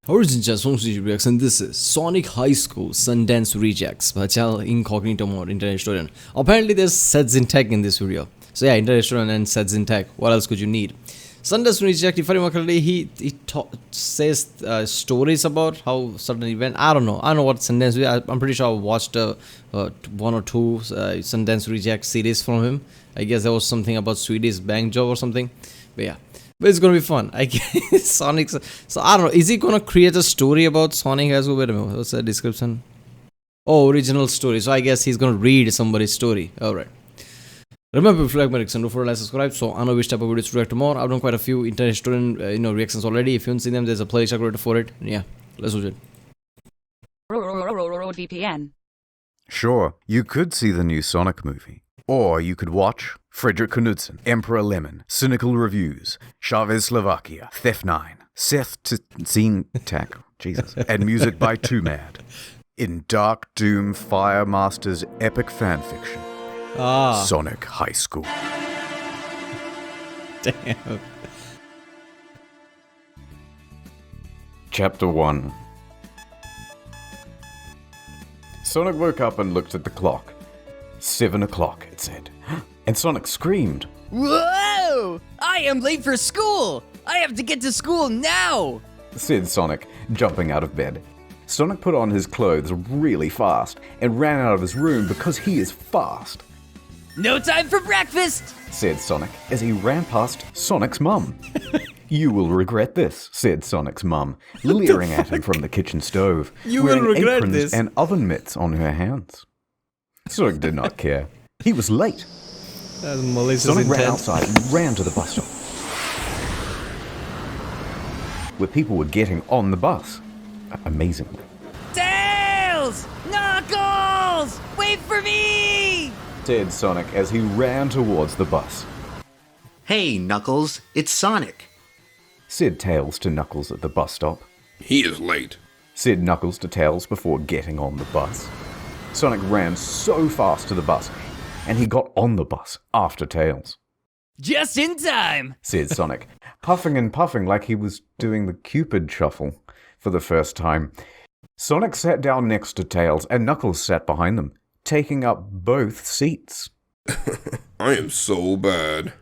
Origins Sundance Rejects, and this is Sonic High School Sundance Rejects by Chal Incognito Mode Internet Student. Apparently there's ssethtzeentach in this video. So yeah, Internet Student and ssethtzeentach. What else could you need? Sundance Reject, if I remember correctly, he says stories about how certain event. I don't know what Sundance. I'm pretty sure I watched one or two Sundance Reject series from him. I guess there was something about Swedish bank job or something. But yeah. But it's gonna be fun. I guess Sonic. So I don't know. Is he gonna create a story about Sonic as well? Wait a minute. What's that description? Oh, original story. So I guess he's gonna read somebody's story. All right. Remember, if you like my reaction, don't forget to subscribe. So I know which type of videos to react to more. I've done quite a few internet student reactions already. If you haven't seen them, there's a playlist I created for it. Yeah, let's do it. VPN. Sure, you could see the new Sonic movie. Or you could watch Frederick Knudsen, Emperor Lemon, Cynical Reviews, Chavez Slovakia, Theft 9, ssethtzeentach, Jesus, and music by Too Mad. In Dark Doom Fire Master's epic fanfiction, Sonic High School. Damn. Chapter 1. Sonic woke up and looked at the clock. 7 o'clock, it said. And Sonic screamed. Whoa! I am late for school! I have to get to school now! Said Sonic, jumping out of bed. Sonic put on his clothes really fast and ran out of his room because he is fast. No time for breakfast! Said Sonic as he ran past Sonic's mum. You will regret this, said Sonic's mum, leering at him from the kitchen stove, You will wearing regret aprons this. and oven mitts on her hands. Sonic did not care. He was late. That's malicious Sonic ran intent. outside and ran to the bus stop, where people were getting on the bus. Amazingly. Tails! Knuckles! Wait for me! Said Sonic as he ran towards the bus. Hey, Knuckles, it's Sonic. Said Tails to Knuckles at the bus stop. He is late. Said Knuckles to Tails before getting on the bus. Sonic ran so fast to the bus, and he got on the bus after Tails. Just in time! Said Sonic, puffing and puffing like he was doing the Cupid shuffle for the first time. Sonic sat down next to Tails, and Knuckles sat behind them, taking up both seats. I am so bad.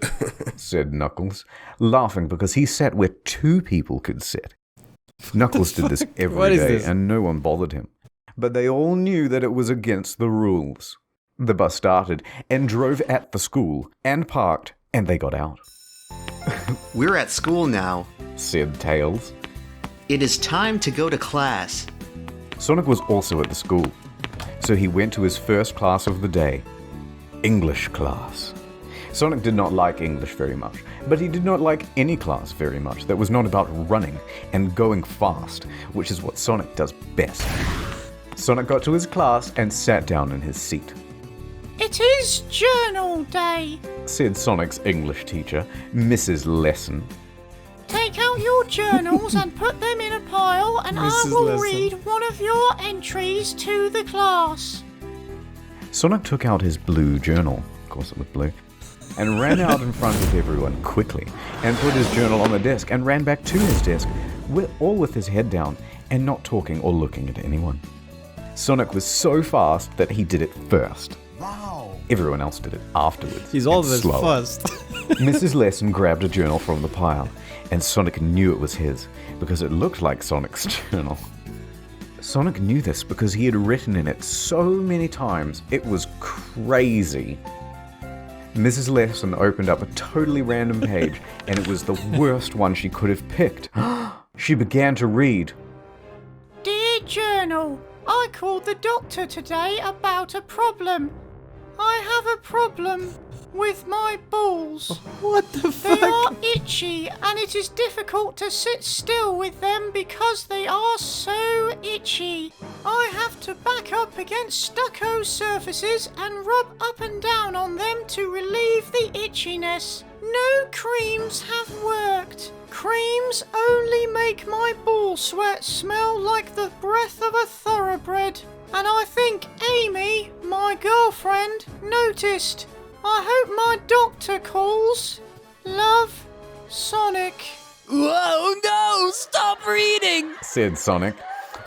Said Knuckles, laughing because he sat where two people could sit. Knuckles did this What every is day, this? and no one bothered him. But they all knew that it was against the rules. The bus started and drove at the school and parked, and they got out. We're at school now. Said Tails. It is time to go to class. Sonic was also at the school, so he went to his first class of the day, English class. Sonic did not like English very much, but he did not like any class very much that was not about running and going fast, which is what Sonic does best. Sonic got to his class and sat down in his seat. It is journal day. Said Sonic's English teacher, Mrs. Lesson. Take out your journals and put them in a pile, and I Mrs. will Lesson. read one of your entries to the class. Sonic took out his blue journal, of course it was blue, and ran out in front of everyone quickly, and put his journal on the desk and ran back to his desk, all with his head down and not talking or looking at anyone. Sonic was so fast that he did it first. Wow. Everyone else did it afterwards. He's and always slower. first. Mrs. Lesson grabbed a journal from the pile, and Sonic knew it was his, because it looked like Sonic's journal. Sonic knew this because he had written in it so many times, it was crazy. Mrs. Lesson opened up a totally random page, and it was the worst one she could have picked. She began to read. Dear journal, I called the doctor today about a problem. I have a problem with my balls. What the They fuck? are itchy, and it is difficult to sit still with them because they are so itchy. I have to back up against stucco surfaces and rub up and down on them to relieve the itchiness. No creams have worked. Creams only make my ball sweat smell like the breath of a thoroughbred. And I think Amy, my girlfriend, noticed. I hope my doctor calls. Love, Sonic. Whoa, no! Stop reading! said Sonic.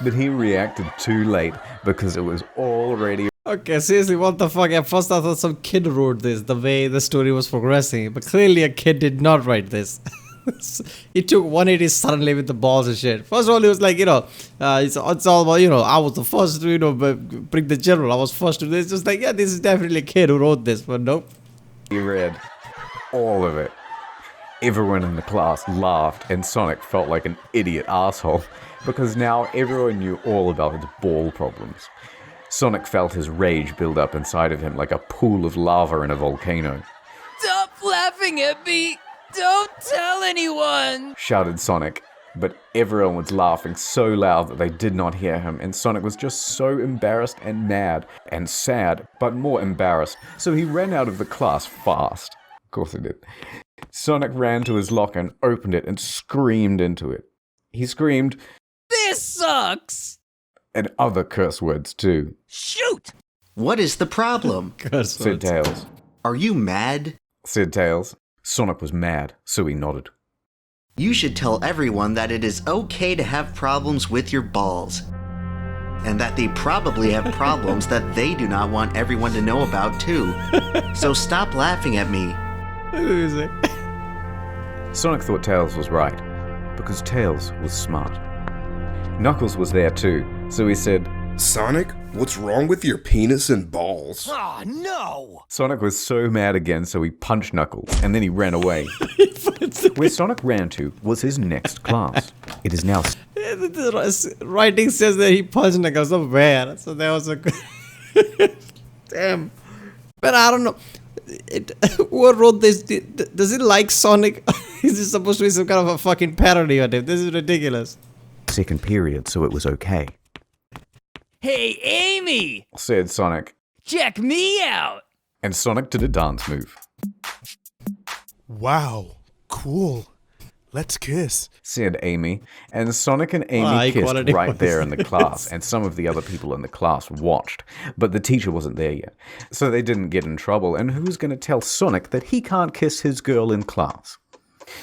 But he reacted too late because it was already Okay, seriously, what the fuck? At first I thought some kid wrote this, the way the story was progressing. But clearly a kid did not write this. He took 180 suddenly with the balls and shit. First of all, he was like, it's all about, I was the first to, bring the general. I was first to this. It's just like, yeah, this is definitely a kid who wrote this. But nope. read all of it. Everyone in the class laughed, and Sonic felt like an idiot asshole because now everyone knew all about his ball problems. Sonic felt his rage build up inside of him like a pool of lava in a volcano. Stop laughing at me! Don't tell anyone! Shouted Sonic, but everyone was laughing so loud that they did not hear him, and Sonic was just so embarrassed and mad and sad, but more embarrassed, so he ran out of the class fast. Of course he did. Sonic ran to his locker and opened it and screamed into it. He screamed, This sucks! and other curse words too, Shoot! What is the problem? Curse said words. Tails. Are you mad? Said Tails. Sonic was mad, so he nodded. You should tell everyone that it is okay to have problems with your balls. And that they probably have problems that they do not want everyone to know about too. So stop laughing at me. Sonic thought Tails was right, because Tails was smart. Knuckles was there too, so he said, Sonic, what's wrong with your penis and balls? Oh, no! Sonic was so mad again, so he punched Knuckles, and then he ran away. Where Sonic ran to was his next class. It is now... The writing says that he punched Knuckles somewhere. So there was a... Damn. But I don't know. Who wrote this? Does it like Sonic? Is this supposed to be some kind of a fucking parody on him? This is ridiculous. second period, so it was okay, Hey, Amy! said Sonic. Check me out! And Sonic did a dance move, Wow, cool. Let's kiss. said Amy. And Sonic and Amy Wow, kissed equality right there in was the class, and some of the other people in the class watched. But the teacher wasn't there yet, so they didn't get in trouble, and who's going to tell Sonic that he can't kiss his girl in class?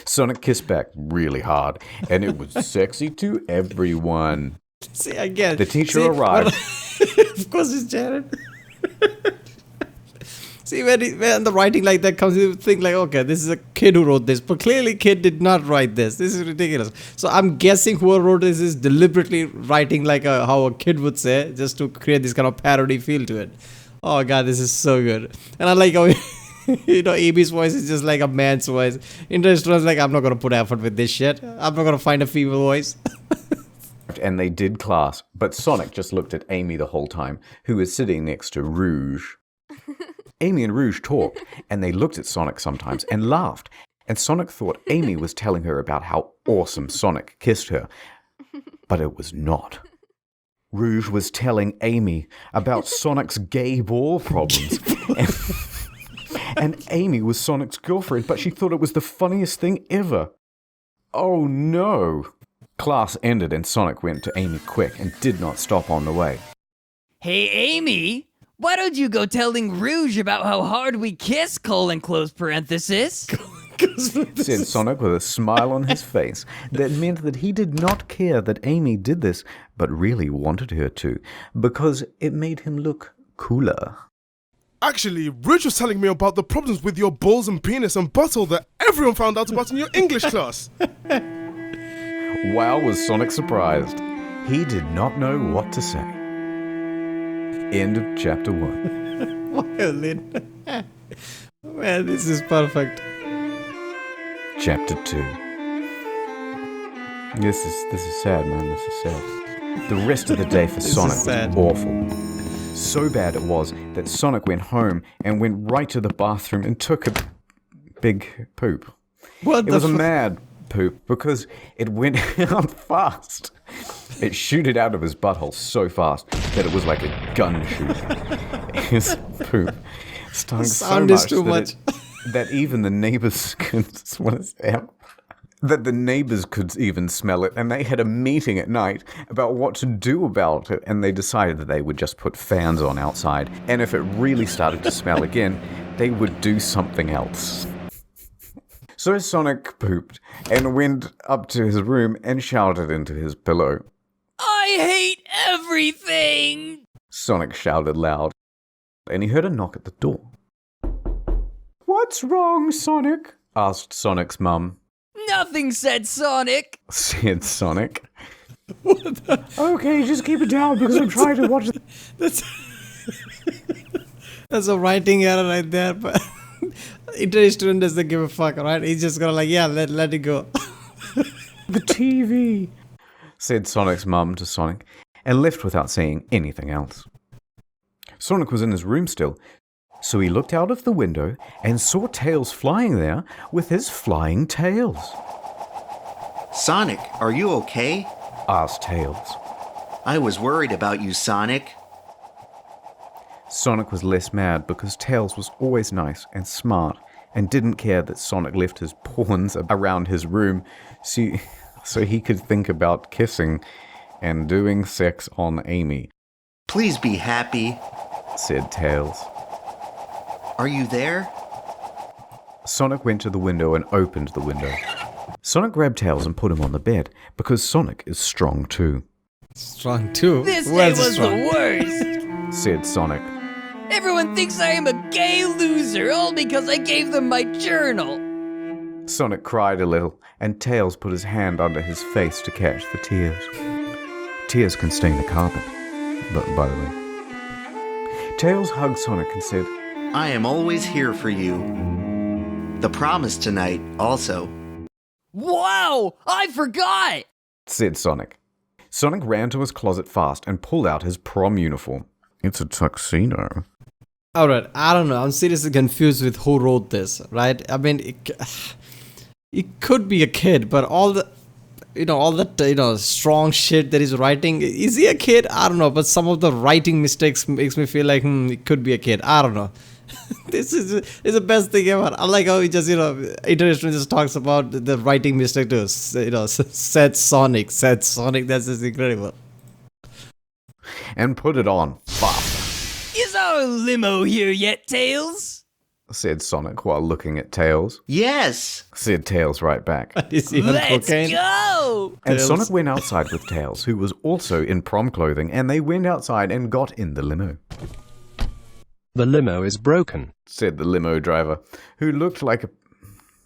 Sonic kissed back really hard, and it was sexy to everyone. See, again. The teacher arrived. Of course it's Jared. See, when the writing like that comes, you think like, okay, this is a kid who wrote this. But clearly kid did not write this. This is ridiculous. So I'm guessing whoever wrote this is deliberately writing like how a kid would say, just to create this kind of parody feel to it. Oh god, this is so good. And I like how, Amy's voice is just like a man's voice. Interest was like, I'm not going to put effort with this shit. I'm not going to find a female voice. And they did class, but Sonic just looked at Amy the whole time, who was sitting next to Rouge. Amy and Rouge talked, and they looked at Sonic sometimes and laughed. And Sonic thought Amy was telling her about how awesome Sonic kissed her. But it was not. Rouge was telling Amy about Sonic's gay ball problems. And Amy was Sonic's girlfriend, but she thought it was the funniest thing ever. Oh no. Class ended and Sonic went to Amy quick and did not stop on the way. Hey, Amy! Why don't you go telling Rouge about how hard we kiss, close parenthesis? Said Sonic with a smile on his face that meant that he did not care that Amy did this, but really wanted her to, because it made him look cooler. Actually, Rouge was telling me about the problems with your balls and penis and butthole that everyone found out about in your English class. Wow, was Sonic surprised. He did not know what to say. End of chapter 1. Violin. Man, this is perfect. Chapter 2. This is sad, man. This is sad. The rest of the day for This is Sonic sad. was awful. So bad it was that Sonic went home and went right to the bathroom and took a big poop. What It the was a fuck? mad poop because it went out fast. It shooted out of his butthole so fast that it was like a gun shooting. His poop stung The so sound much, is too much. that even the neighbors could that the neighbors could even smell it, and they had a meeting at night about what to do about it, and they decided that they would just put fans on outside, and if it really started to smell again, they would do something else. So Sonic pooped and went up to his room and shouted into his pillow. I hate everything! Sonic shouted loud, and he heard a knock at the door. "What's wrong, Sonic?" asked Sonic's mum. Nothing, said Sonic. Said Sonic. Okay, just keep it down because I'm trying to watch. That's a writing error right there, but internet student doesn't give a fuck, right? He's just gonna like, yeah, let it go. The TV, said Sonic's mum to Sonic, and left without saying anything else. Sonic was in his room still, so he looked out of the window and saw Tails flying there with his flying tails. Sonic, are you okay? Asked Tails. I was worried about you, Sonic. Sonic was less mad because Tails was always nice and smart and didn't care that Sonic left his pawns around his room so he could think about kissing and doing sex on Amy. Please be happy. Said Tails. Are you there? Sonic went to the window and opened the window. Sonic grabbed Tails and put him on the bed because Sonic is strong too. Strong too? This Who day else is was strong? the worst. Said Sonic. Everyone thinks I am a gay loser, all because I gave them my journal. Sonic cried a little, and Tails put his hand under his face to catch the tears. Tears can stain the carpet, by the way. Tails hugged Sonic and said, I am always here for you. The promise tonight, also. Wow, I forgot! Said Sonic. Sonic ran to his closet fast and pulled out his prom uniform. It's a tuxedo. Alright, I don't know. I'm seriously confused with who wrote this, right? I mean, it could be a kid, but all that strong shit that he's writing, is he a kid? I don't know, but some of the writing mistakes makes me feel like, it could be a kid. I don't know. This is the best thing ever. I like how he just, internet just talks about the writing mistake too. Said Sonic, that's just incredible. And put it on faster. Is our limo here yet, Tails? Said Sonic while looking at Tails. Yes! Said Tails right back. Is he on Let's cocaine? go! And Tails. Sonic went outside with Tails, who was also in prom clothing, and they went outside and got in the limo. The limo is broken, Said the limo driver, who looked like a...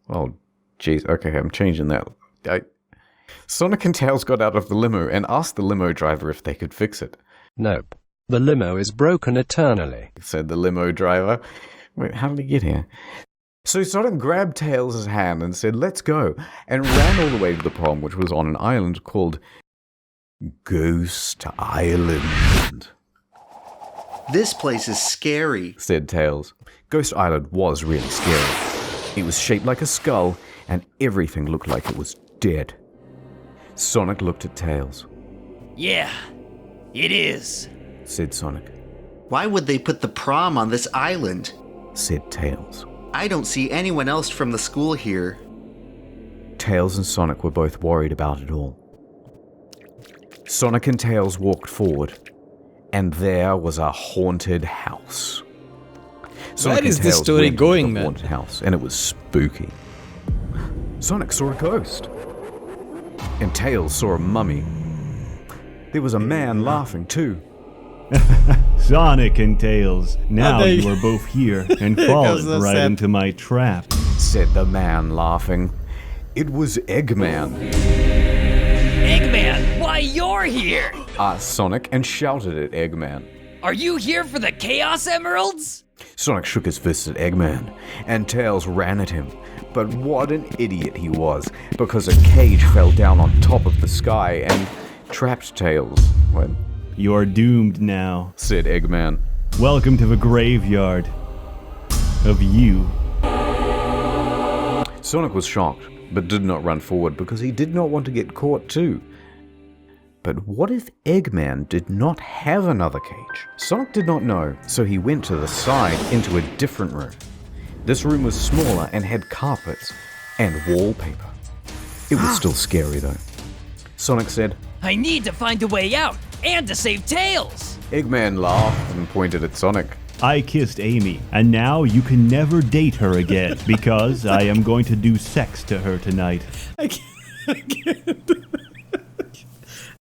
Oh, jeez. Okay, I'm changing that. Sonic and Tails got out of the limo and asked the limo driver if they could fix it. Nope. The limo is broken eternally, Said the limo driver. Wait, how did he get here? So Sonic grabbed Tails' hand and said, let's go, and ran all the way to the prom, which was on an island called Ghost Island. This place is scary. Said Tails. Ghost Island was really scary. It was shaped like a skull, and everything looked like it was dead. Sonic looked at Tails. Yeah, it is. Said Sonic. Why would they put the prom on this island? Said Tails. I don't see anyone else from the school here. Tails and Sonic were both worried about it all. Sonic and Tails walked forward, and there was a haunted house. Sonic Where is and this Tails story went into going, the man? haunted house, and it was spooky. Sonic saw a ghost, and Tails saw a mummy. There was a man laughing too. Sonic and Tails, now there you are both here and goes fallen the right sap. into my trap. Said the man laughing. It was Eggman. Eggman, why you're here? Asked Sonic and shouted at Eggman. Are you here for the Chaos Emeralds? Sonic shook his fist at Eggman, and Tails ran at him. But what an idiot he was, because a cage fell down on top of the sky and trapped Tails. What? You're doomed now. Said Eggman. Welcome to the graveyard of you. Sonic was shocked, but did not run forward because he did not want to get caught too. But what if Eggman did not have another cage? Sonic did not know, so he went to the side into a different room. This room was smaller and had carpets and wallpaper. It was still scary though. Sonic said, I need to find a way out and to save Tails. Eggman laughed and pointed at Sonic. I kissed Amy, and now you can never date her again because I am going to do sex to her tonight. I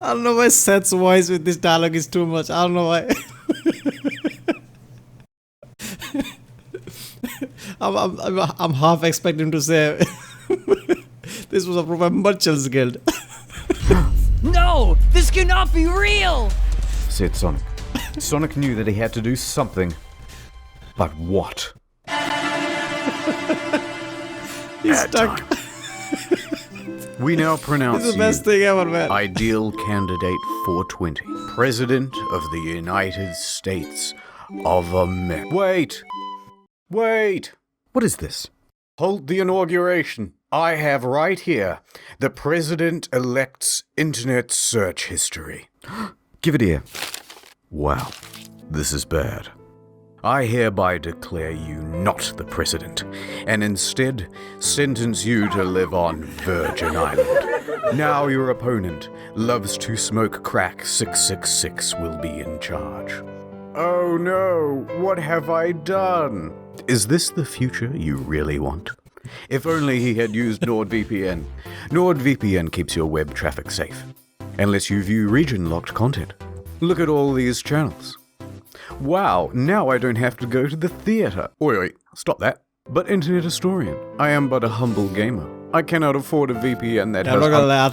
don't know why Seth's voice with this dialogue is too much. I don't know why. I'm half expecting to say this was from Merchant's Guild. No! This cannot be real! Said Sonic. Sonic knew that he had to do something. But what? He's stuck. We now pronounce It's the best thing ever, man. Ideal Candidate 420, President of the United States of America. Wait! What is this? Hold the inauguration. I have right here the President-elect's Internet search history. Give it here. Wow, this is bad. I hereby declare you not the president, and instead sentence you to live on Virgin Island. Now your opponent, loves to smoke crack 666, will be in charge. Oh no, what have I done? Is this the future you really want? If only he had used NordVPN. NordVPN keeps your web traffic safe, and lets you view region-locked content. Look at all these channels. Wow, now I don't have to go to the theatre. Wait, stop that. But Internet Historian, I am but a humble gamer. I cannot afford a VPN that I'm has... not gonna lie,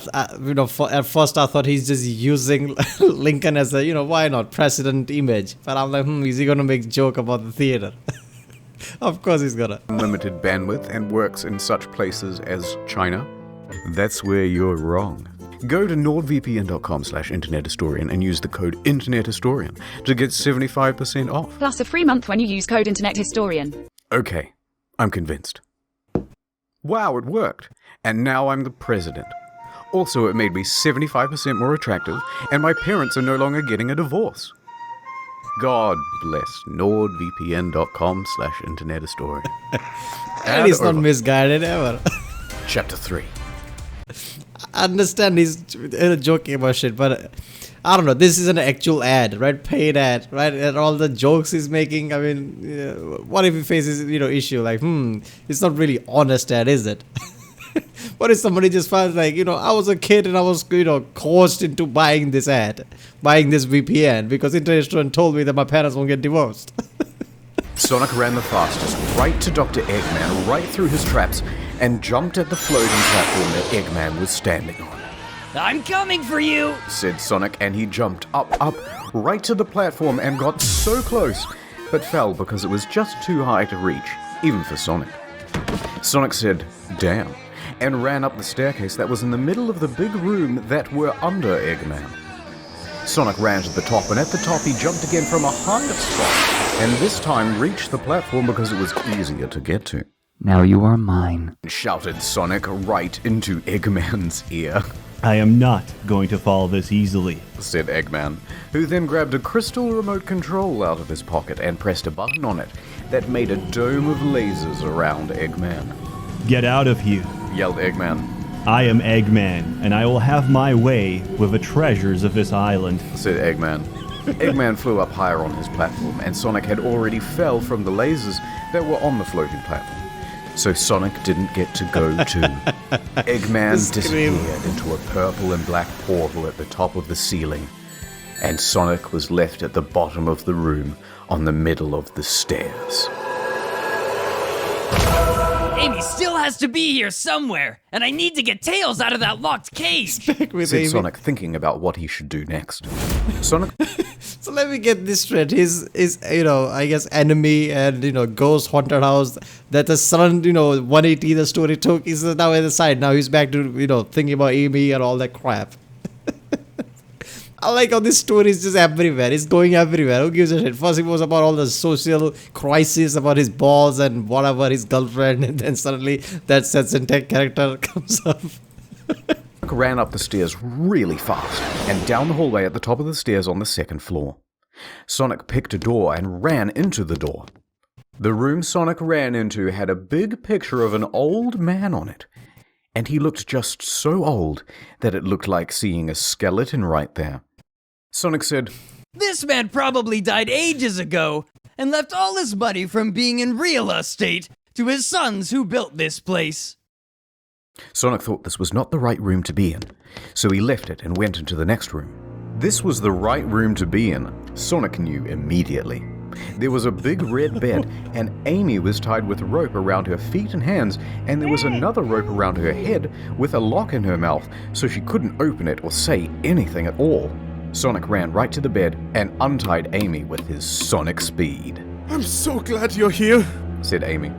at first I thought he's just using Lincoln as a, why not, president image. But I'm like, is he gonna make joke about the theater? Of course he's gonna. Unlimited bandwidth and works in such places as China. That's where you're wrong. Go to nordvpn.com/internethistorian and use the code InternetHistorian to get 75% off. Plus a free month when you use code InternetHistorian. Okay, I'm convinced. Wow, it worked. And now I'm the president. Also, it made me 75% more attractive, and my parents are no longer getting a divorce. God bless nordvpn.com/internethistorian. And he's not misguided ever. Chapter 3. I understand he's joking about shit, but I don't know. This is an actual ad, right? Paid ad, right? And all the jokes he's making. I mean, what if he faces, issue like, it's not really honest ad, is it? What if somebody just finds like, I was a kid and I was, coerced into buying this VPN because Internet Student told me that my parents won't get divorced. Sonic ran the fastest, right to Dr. Eggman, right through his traps, and jumped at the floating platform that Eggman was standing on. I'm coming for you! Said Sonic, and he jumped up, right to the platform and got so close, but fell because it was just too high to reach, even for Sonic. Sonic said, damn, and ran up the staircase that was in the middle of the big room that were under Eggman. Sonic ran to the top, and at the top he jumped again from a higher spot, and this time reached the platform because it was easier to get to. Now you are mine, Shouted Sonic right into Eggman's ear. I am not going to fall this easily, said Eggman, who then grabbed a crystal remote control out of his pocket and pressed a button on it that made a dome of lasers around Eggman. Get out of here, Yelled Eggman. I am Eggman, and I will have my way with the treasures of this island, Said Eggman. Eggman flew up higher on his platform, and Sonic had already fell from the lasers that were on the floating platform. So Sonic didn't get to go too. Eggman disappeared into a purple and black portal at the top of the ceiling, and Sonic was left at the bottom of the room on the middle of the stairs. Amy still has to be here somewhere, and I need to get Tails out of that locked cage! With Said Amy. Sonic, thinking about what he should do next. Sonic... So let me get this straight. His I guess enemy and ghost haunted house that the son 180 the story took is now at the side. Now he's back to thinking about Amy and all that crap. I like how this story is just everywhere. It's going everywhere. Who gives a shit? First it was about all the social crisis about his balls and whatever, his girlfriend, and then suddenly that ssethtzeentach character comes up. ran up the stairs really fast and down the hallway at the top of the stairs on the second floor. Sonic picked a door and ran into the door. The room Sonic ran into had a big picture of an old man on it, and he looked just so old that it looked like seeing a skeleton right there. Sonic said, This man probably died ages ago, and left all his money from being in real estate to his sons who built this place. Sonic thought this was not the right room to be in, so he left it and went into the next room. This was the right room to be in, Sonic knew immediately. There was a big red bed, and Amy was tied with a rope around her feet and hands, and there was another rope around her head with a lock in her mouth, so she couldn't open it or say anything at all. Sonic ran right to the bed and untied Amy with his sonic speed. I'm so glad you're here, said Amy.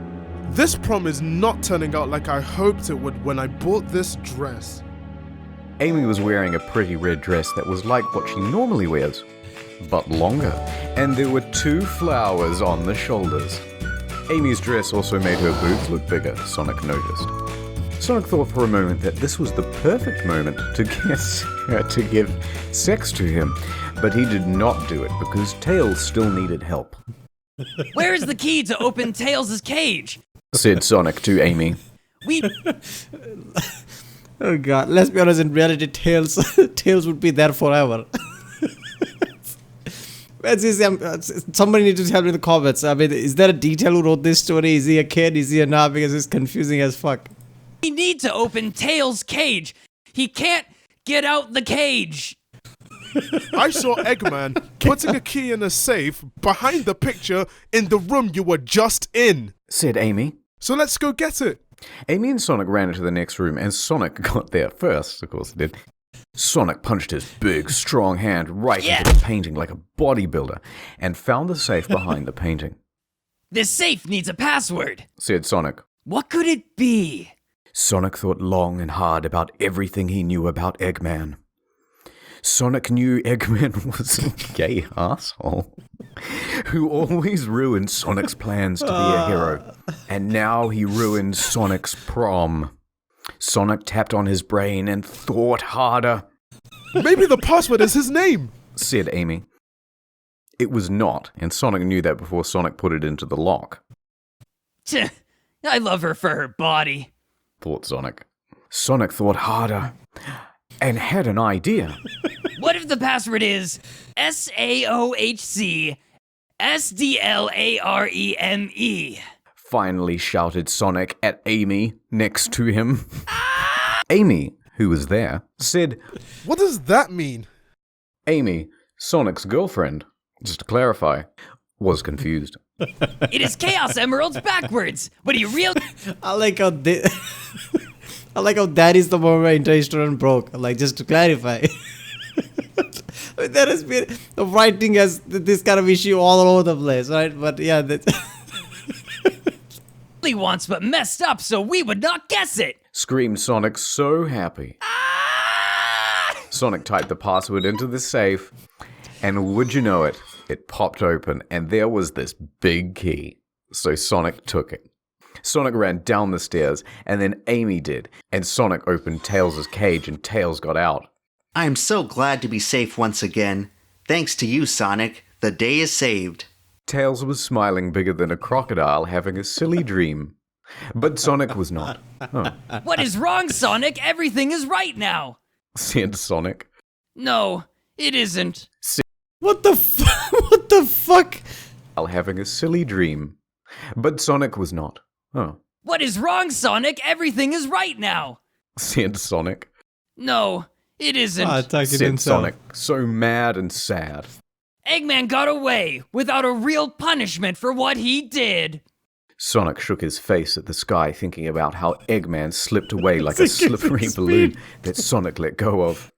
This prom is not turning out like I hoped it would when I bought this dress. Amy was wearing a pretty red dress that was like what she normally wears, but longer, and there were 2 flowers on the shoulders. Amy's dress also made her boobs look bigger, Sonic noticed. Sonic thought for a moment that this was the perfect moment to give sex to him, but he did not do it because Tails still needed help. Where is the key to open Tails' cage? Said Sonic to Amy. Oh god, let's be honest, in reality, Tails would be there forever. Somebody needs to help me in the comments. I mean, is there a detail who wrote this story? Is he a kid? Is he a not? Because it's confusing as fuck. We need to open Tails' cage. He can't get out the cage. I saw Eggman putting a key in a safe behind the picture in the room you were just in, said Amy. So let's go get it. Amy and Sonic ran into the next room, and Sonic got there first, of course he did. Sonic punched his big, strong hand right into the painting like a bodybuilder, and found the safe behind the painting. This safe needs a password, said Sonic. What could it be? Sonic thought long and hard about everything he knew about Eggman. Sonic knew Eggman was a gay asshole who always ruined Sonic's plans to be a hero, and now he ruined Sonic's prom. Sonic tapped on his brain and thought harder. Maybe the password is his name, said Amy. It was not, and Sonic knew that before Sonic put it into the lock. Tch, I love her for her body, thought Sonic. Sonic thought harder and had an idea. What if the password is SAOHC SDLAREME? Finally shouted Sonic at Amy next to him. Amy, who was there, said, What does that mean? Amy, Sonic's girlfriend, just to clarify, was confused. It is Chaos Emeralds backwards. What do you really? I like how that is the moment where Interstellar broke. Like, just to clarify. There has been the writing has this kind of issue all over the place, right? But yeah, wants but messed up so we would not guess it, screamed Sonic, so happy. Sonic typed the password into the safe, and would you know it, it popped open, and there was this big key. So Sonic took it. Sonic ran down the stairs, and then Amy did, and Sonic opened Tails' cage, and Tails got out. I am so glad to be safe once again. Thanks to you, Sonic. The day is saved. Tails was smiling bigger than a crocodile having a silly dream. But Sonic was not. Oh. What is wrong, Sonic? Everything is right now, said Sonic. No, it isn't. What the fuck? Having a silly dream. But Sonic was not. Oh. What is wrong, Sonic? Everything is right now, said Sonic. No, it isn't. Said Sonic, so mad and sad. Eggman got away without a real punishment for what he did. Sonic shook his face at the sky, thinking about how Eggman slipped away like a slippery balloon that Sonic let go of.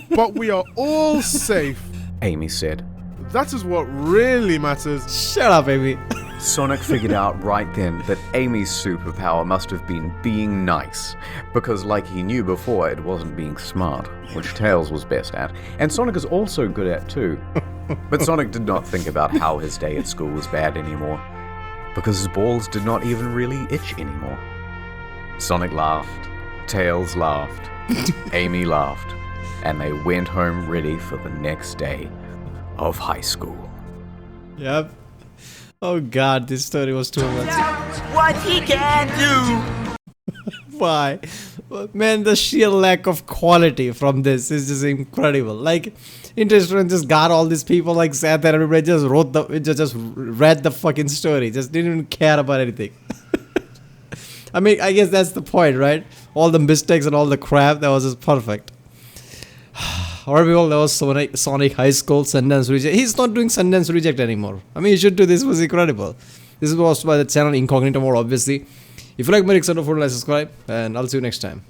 But we are all safe, Amy said. That is what really matters. Shut up, Amy. Sonic figured out right then that Amy's superpower must have been being nice, because like he knew before, it wasn't being smart, which Tails was best at, and Sonic is also good at too. But Sonic did not think about how his day at school was bad anymore, because his balls did not even really itch anymore. Sonic laughed, Tails laughed, Amy laughed, and they went home ready for the next day of high school. Yep. Oh god, this story was too much. What he can do. Why? Man, the sheer lack of quality from this is just incredible. Like, Interest just got all these people like sat there, everybody just just read the fucking story, just didn't even care about anything. I mean, I guess that's the point, right? All the mistakes and all the crap, that was just perfect. Alright people, that was Sonic High School Sundance Reject. He's not doing Sundance Reject anymore. I mean, he should do this. Was incredible. This was by the channel Incognito Mode, obviously. If you like my Rick, subscribe, and I'll see you next time.